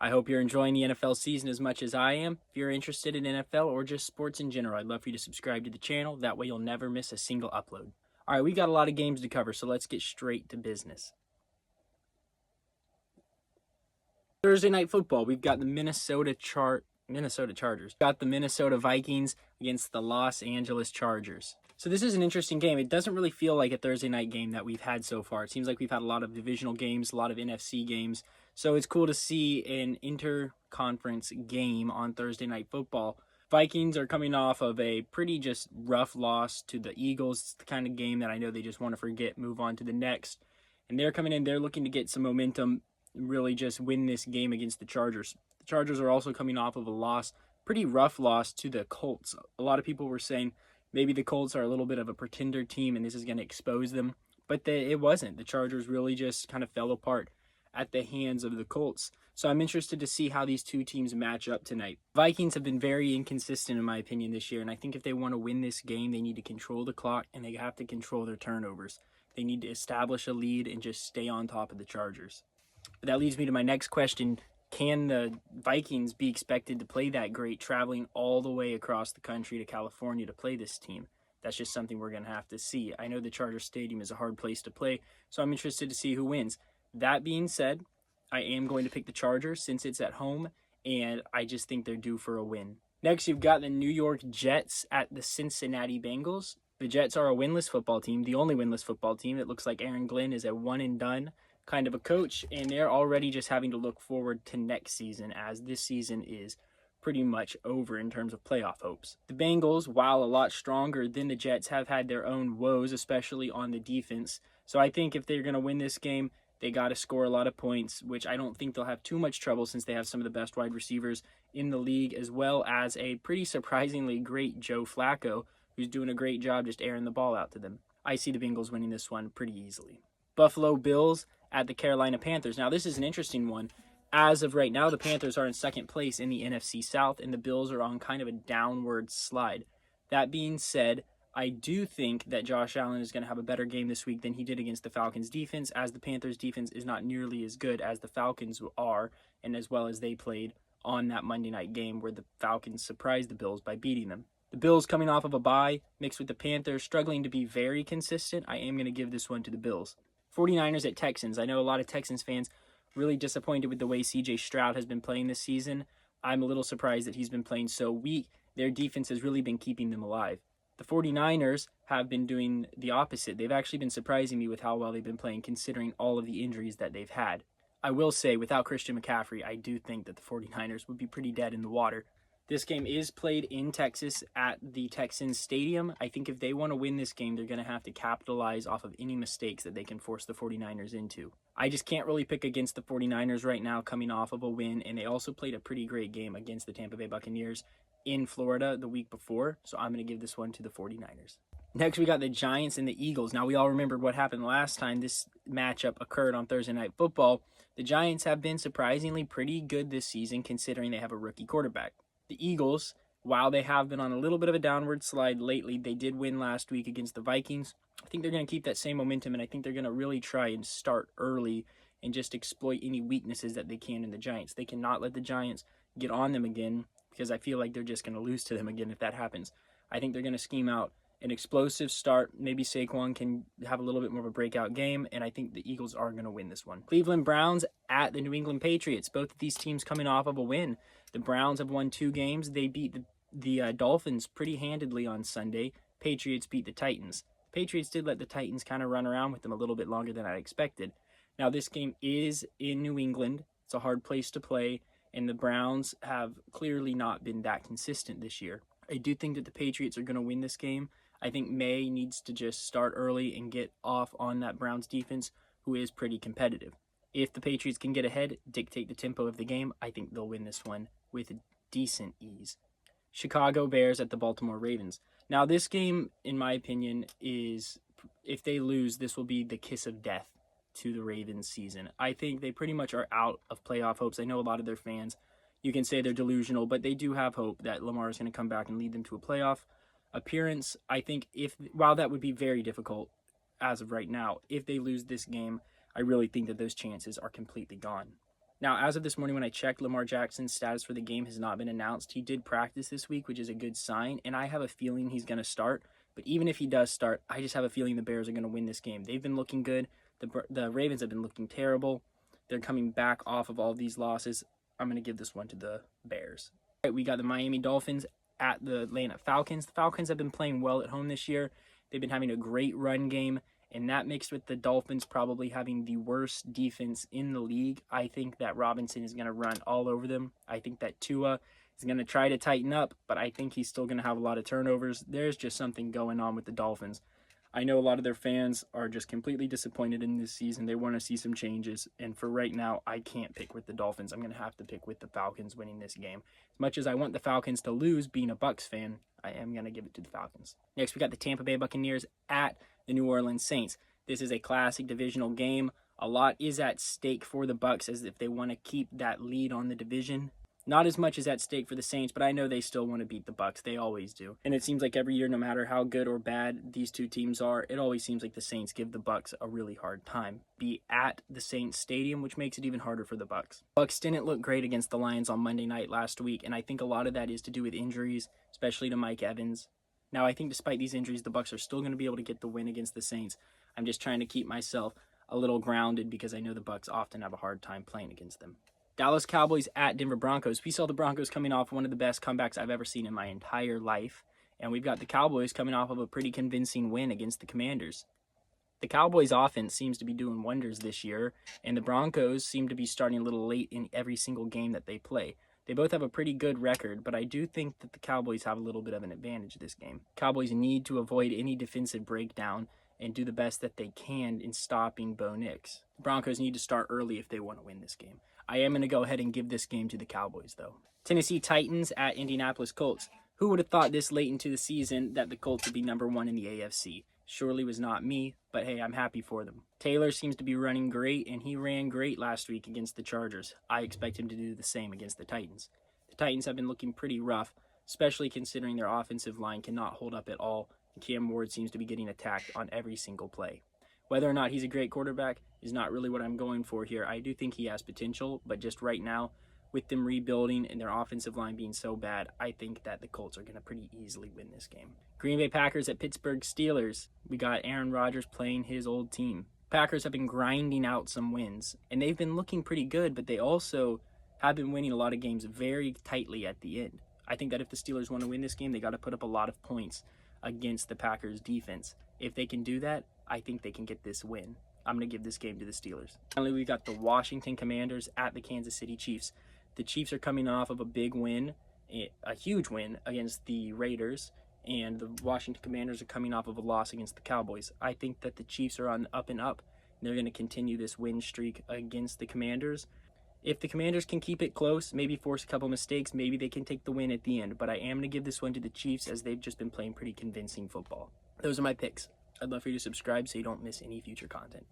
I hope you're enjoying the NFL season as much as I am. If you're interested in NFL or just sports in general, I'd love for you to subscribe to the channel. That way you'll never miss a single upload. All right, we got a lot of games to cover, so let's get straight to business. Thursday night football, we've got the Minnesota Chargers. Got the Minnesota Vikings against the Los Angeles Chargers. So this is an interesting game. It doesn't really feel like a Thursday night game that we've had so far. It seems like we've had a lot of divisional games, a lot of NFC games. So it's cool to see an inter-conference game on Thursday night football. Vikings are coming off of a pretty just rough loss to the Eagles. It's the kind of game that I know they just want to forget, move on to the next. And they're coming in, they're looking to get some momentum, really just win this game against the Chargers. The Chargers are also coming off of a loss, pretty rough loss to the Colts. A lot of people were saying maybe the Colts are a little bit of a pretender team and this is going to expose them, but it wasn't. The Chargers really just kind of fell apart at the hands of the Colts. So I'm interested to see how these two teams match up tonight. Vikings have been very inconsistent in my opinion this year, and I think if they want to win this game, they need to control the clock and they have to control their turnovers. They need to establish a lead and just stay on top of the Chargers. But that leads me to my next question. Can the Vikings be expected to play that great, traveling all the way across the country to California to play this team? That's just something we're going to have to see. I know the Charger Stadium is a hard place to play, so I'm interested to see who wins. That being said, I am going to pick the Chargers since it's at home, and I just think they're due for a win. Next, you've got the New York Jets at the Cincinnati Bengals. The Jets are a winless football team, the only winless football team. It looks like Aaron Glenn is a one-and-done kind of a coach, and they're already just having to look forward to next season, as this season is pretty much over in terms of playoff hopes. The Bengals, while a lot stronger than the Jets, have had their own woes, especially on the defense. So I think if they're going to win this game, they got to score a lot of points, which I don't think they'll have too much trouble since they have some of the best wide receivers in the league, as well as a pretty surprisingly great Joe Flacco, who's doing a great job just airing the ball out to them. I see the Bengals winning this one pretty easily. Buffalo Bills at the Carolina Panthers. Now, this is an interesting one. As of right now, the Panthers are in second place in the NFC South, and the Bills are on kind of a downward slide. That being said, I do think that Josh Allen is going to have a better game this week than he did against the Falcons defense, as the Panthers defense is not nearly as good as the Falcons are, and as well as they played on that Monday night game where the Falcons surprised the Bills by beating them. The Bills coming off of a bye, mixed with the Panthers struggling to be very consistent, I am going to give this one to the Bills. 49ers at Texans. I know a lot of Texans fans really disappointed with the way CJ Stroud has been playing this season. I'm a little surprised that he's been playing so weak. Their defense has really been keeping them alive. The 49ers have been doing the opposite. They've actually been surprising me with how well they've been playing, considering all of the injuries that they've had. I will say, without Christian McCaffrey, I do think that the 49ers would be pretty dead in the water. This game is played in Texas at the Texans Stadium. I think if they want to win this game, they're going to have to capitalize off of any mistakes that they can force the 49ers into. I just can't really pick against the 49ers right now coming off of a win, and they also played a pretty great game against the Tampa Bay Buccaneers in Florida the week before, so I'm going to give this one to the 49ers. Next, we got the Giants and the Eagles. Now, we all remember what happened last time this matchup occurred on Thursday Night Football. The Giants have been surprisingly pretty good this season, considering they have a rookie quarterback. The Eagles, while they have been on a little bit of a downward slide lately, they did win last week against the Vikings. I think they're going to keep that same momentum, and I think they're going to really try and start early and just exploit any weaknesses that they can in the Giants. They cannot let the Giants get on them again, because I feel like they're just going to lose to them again if that happens. I think they're going to scheme out an explosive start. Maybe Saquon can have a little bit more of a breakout game, and I think the Eagles are going to win this one. Cleveland Browns at the New England Patriots. Both of these teams coming off of a win. The Browns have won 2 games. They beat the Dolphins pretty handedly on Sunday. Patriots beat the Titans. Patriots did let the Titans kind of run around with them a little bit longer than I expected. Now, this game is in New England. It's a hard place to play, and the Browns have clearly not been that consistent this year. I do think that the Patriots are going to win this game. I think May needs to just start early and get off on that Browns defense, who is pretty competitive. If the Patriots can get ahead, dictate the tempo of the game, I think they'll win this one with decent ease. Chicago Bears at the Baltimore Ravens. Now, this game, in my opinion, is, if they lose, this will be the kiss of death to the Ravens season. I think they pretty much are out of playoff hopes. I know a lot of their fans, you can say they're delusional, but they do have hope that Lamar is going to come back and lead them to a playoff appearance. I think while that would be very difficult as of right now, if they lose this game, I really think that those chances are completely gone. Now, as of this morning when I checked, Lamar Jackson's status for the game has not been announced. He did practice this week, which is a good sign, and I have a feeling he's going to start. But even if he does start, I just have a feeling the Bears are going to win this game. They've been looking good. The Ravens have been looking terrible. They're coming back off of all of these losses. I'm going to give this one to the Bears. All right, we got the Miami Dolphins at the Atlanta Falcons. The Falcons have been playing well at home this year. They've been having a great run game. And that mixed with the Dolphins probably having the worst defense in the league, I think that Robinson is going to run all over them. I think that Tua is going to try to tighten up, but I think he's still going to have a lot of turnovers. There's just something going on with the Dolphins. I know a lot of their fans are just completely disappointed in this season. They want to see some changes. And for right now, I can't pick with the Dolphins. I'm going to have to pick with the Falcons winning this game. As much as I want the Falcons to lose, being a Bucs fan, I am going to give it to the Falcons. Next, we got the Tampa Bay Buccaneers at the New Orleans Saints. This is a classic divisional game. A lot is at stake for the Bucs as if they want to keep that lead on the division. Not as much is at stake for the Saints, but I know they still want to beat the Bucs. They always do. And it seems like every year, no matter how good or bad these two teams are, it always seems like the Saints give the Bucs a really hard time. Be at the Saints Stadium, which makes it even harder for the Bucs. Bucs didn't look great against the Lions on Monday night last week, and I think a lot of that is to do with injuries, especially to Mike Evans. Now, I think despite these injuries, the Bucs are still going to be able to get the win against the Saints. I'm just trying to keep myself a little grounded because I know the Bucs often have a hard time playing against them. Dallas Cowboys at Denver Broncos. We saw the Broncos coming off one of the best comebacks I've ever seen in my entire life. And we've got the Cowboys coming off of a pretty convincing win against the Commanders. The Cowboys offense seems to be doing wonders this year, and the Broncos seem to be starting a little late in every single game that they play. They both have a pretty good record, but I do think that the Cowboys have a little bit of an advantage this game. Cowboys need to avoid any defensive breakdown and do the best that they can in stopping Bo Nix. The Broncos need to start early if they want to win this game. I am going to go ahead and give this game to the Cowboys, though. Tennessee Titans at Indianapolis Colts. Who would have thought this late into the season that the Colts would be number one in the AFC? Surely was not me, but hey, I'm happy for them. Taylor seems to be running great, and he ran great last week against the Chargers. I expect him to do the same against the Titans. The Titans have been looking pretty rough, especially considering their offensive line cannot hold up at all, and Cam Ward seems to be getting attacked on every single play. Whether or not he's a great quarterback is not really what I'm going for here. I do think he has potential, but just right now, with them rebuilding and their offensive line being so bad, I think that the Colts are going to pretty easily win this game. Green Bay Packers at Pittsburgh Steelers. We got Aaron Rodgers playing his old team. Packers have been grinding out some wins, and they've been looking pretty good, but they also have been winning a lot of games very tightly at the end. I think that if the Steelers want to win this game, they got to put up a lot of points against the Packers defense. If they can do that, I think they can get this win. I'm going to give this game to the Steelers. Finally, we got the Washington Commanders at the Kansas City Chiefs. The Chiefs are coming off of a big win, a huge win against the Raiders, and the Washington Commanders are coming off of a loss against the Cowboys. I think that the Chiefs are on up and up. They're going to continue this win streak against the Commanders. If the Commanders can keep it close, maybe force a couple mistakes, maybe they can take the win at the end. But I am going to give this one to the Chiefs as they've just been playing pretty convincing football. Those are my picks. I'd love for you to subscribe so you don't miss any future content.